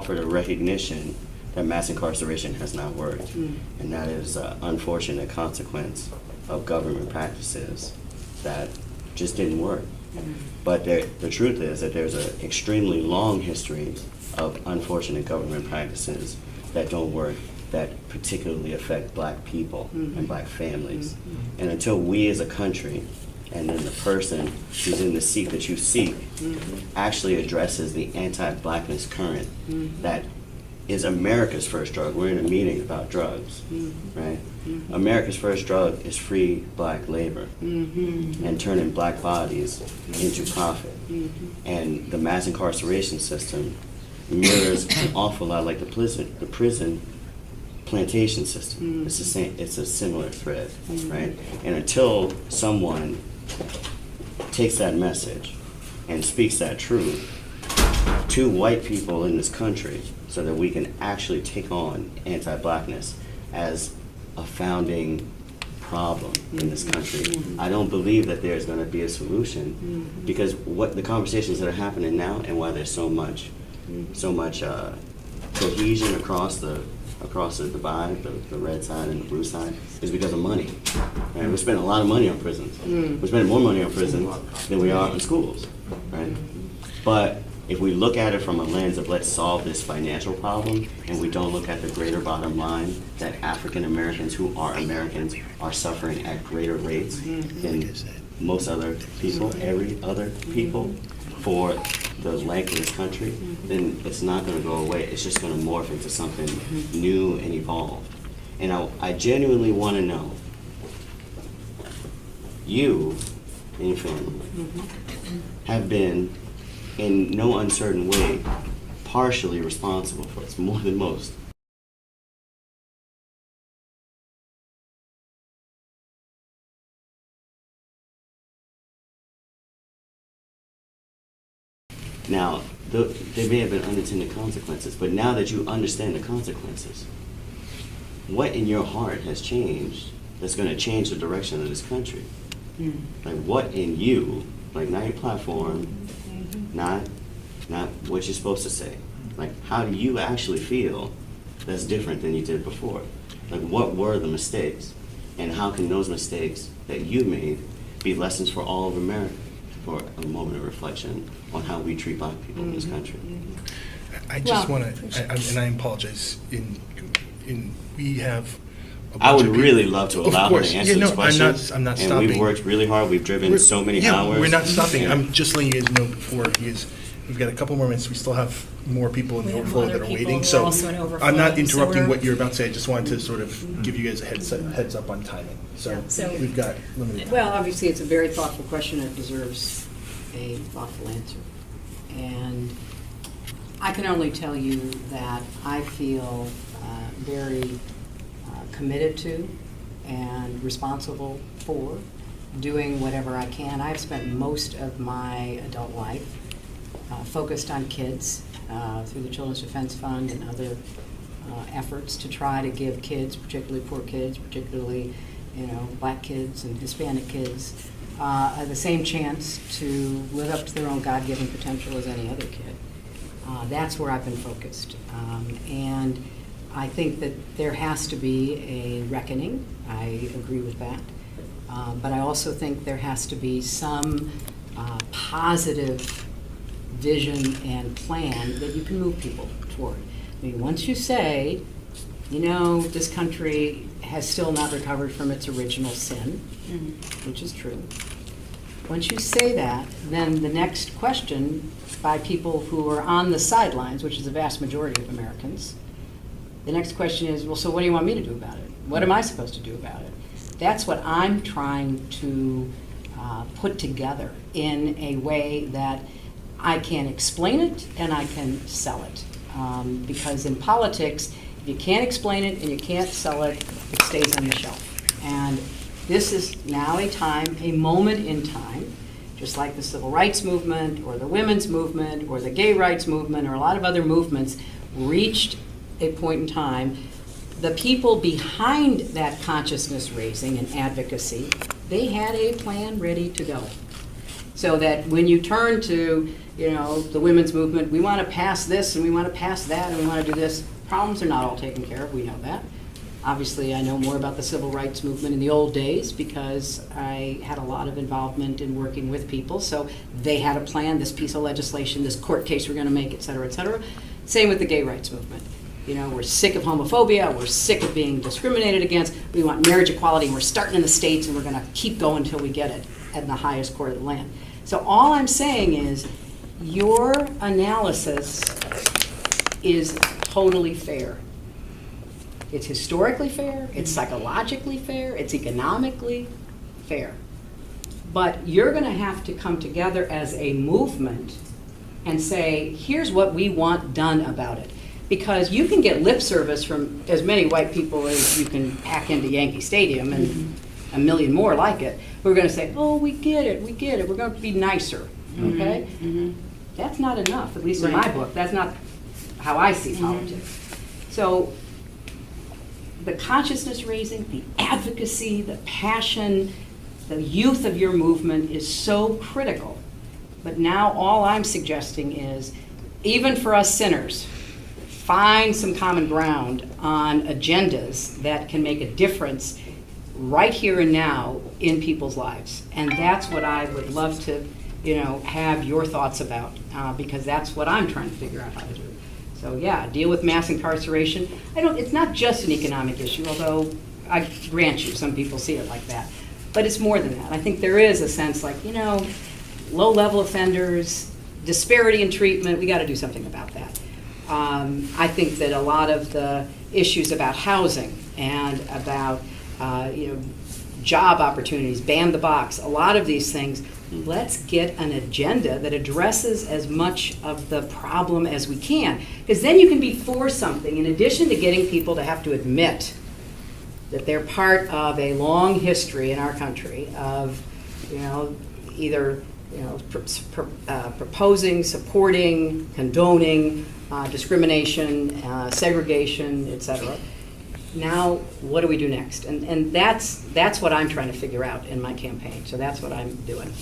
offered a recognition that mass incarceration has not worked. And that is an unfortunate consequence of government practices that just didn't work. But the truth is that there's an extremely long history of unfortunate government practices that don't work, that particularly affect black people and black families. And until we as a country, and then the person who's in the seat that you seek, actually addresses the anti-blackness current that is America's first drug. We're in a meeting about drugs, right? America's first drug is free black labor and turning black bodies into profit. And the mass incarceration system mirrors an awful lot like the prison plantation system. It's the same. It's a similar thread, right? And until someone takes that message and speaks that truth to white people in this country, so that we can actually take on anti-blackness as a founding problem in this country, I don't believe that there's going to be a solution, because what the conversations that are happening now and why there's so much cohesion across the divide, the red side and the blue side, is because of money. Right? We're spending a lot of money on prisons. We're spending more money on prisons than we are on schools. Right? But if we look at it from a lens of let's solve this financial problem, and we don't look at the greater bottom line that African Americans who are Americans are suffering at greater rates than most other people, every other people, for the length of this country, then it's not going to go away. It's just going to morph into something new and evolved. And I genuinely want to know, you and your family have been, in no uncertain way, partially responsible for it, more than most. Now, there may have been unintended consequences, but now that you understand the consequences, what in your heart has changed that's going to change the direction of this country? Like, what in you, like, not your platform, not what you're supposed to say. Like, how do you actually feel that's different than you did before? Like, what were the mistakes? And how can those mistakes that you made be lessons for all of America, for a moment of reflection on how we treat black people in this country? I just want to, and I apologize, we have I would really love to allow her to answer this question. I'm not and stopping. We've worked really hard. We've driven so many hours. We're not stopping. I'm just letting you guys know before we've got a couple more minutes. We still have more people in the overflow that are waiting. So I'm not interrupting what you're about to say. I just wanted to sort of give you guys a heads up on timing. So we've got limited time. Well, obviously, it's a very thoughtful question. It deserves a thoughtful answer. And I can only tell you that I feel very committed to and responsible for doing whatever I can. I've spent most of my adult life focused on kids through the Children's Defense Fund and other efforts to try to give kids, particularly poor kids, particularly black kids and Hispanic kids, the same chance to live up to their own God-given potential as any other kid. That's where I've been focused. And I think that there has to be a reckoning. I agree with that. But I also think there has to be some positive vision and plan that you can move people toward. I mean, once you say, this country has still not recovered from its original sin, which is true. Once you say that, then the next question by people who are on the sidelines, which is the vast majority of Americans, the next question is, well, so what do you want me to do about it? What am I supposed to do about it? That's what I'm trying to put together in a way that I can explain it and I can sell it. Because in politics, if you can't explain it and you can't sell it, it stays on the shelf. And this is now a moment in time, just like the civil rights movement or the women's movement or the gay rights movement or a lot of other movements reached a point in time. The people behind that consciousness raising and advocacy, they had a plan ready to go. So that when you turn to you know, the women's movement, we want to pass this and we want to pass that and we want to do this. Problems are not all taken care of, we know that. Obviously, I know more about the civil rights movement in the old days because I had a lot of involvement in working with people. So they had a plan, this piece of legislation, this court case we're going to make, et cetera, et cetera. Same with the gay rights movement. You know, we're sick of homophobia, we're sick of being discriminated against, we want marriage equality, and we're starting in the States and we're going to keep going until we get it at the highest court of the land. So all I'm saying is your analysis is totally fair. It's historically fair, it's psychologically fair, it's economically fair. But you're going to have to come together as a movement and say, here's what we want done about it. Because you can get lip service from as many white people as you can pack into Yankee Stadium and a million more like it, who are going to say, oh, we get it, we're going to be nicer, okay? That's not enough, at least in my book. That's not how I see politics. So the consciousness raising, the advocacy, the passion, the youth of your movement is so critical. But now all I'm suggesting is, even for us sinners, find some common ground on agendas that can make a difference right here and now in people's lives. And that's what I would love to, you know, have your thoughts about, because that's what I'm trying to figure out how to do. So yeah, deal with mass incarceration. It's not just an economic issue, although I grant you, some people see it like that. But it's more than that. I think there is a sense like, you know, low-level offenders, disparity in treatment, we got to do something about that. I think that a lot of the issues about housing and about you know, job opportunities, ban the box, a lot of these things, let's get an agenda that addresses as much of the problem as we can. Because then you can be for something, in addition to getting people to have to admit that they're part of a long history in our country of, you know, either, you know, proposing, supporting, condoning discrimination, segregation, et cetera. Now, what do we do next? And that's what I'm trying to figure out in my campaign. So that's what I'm doing.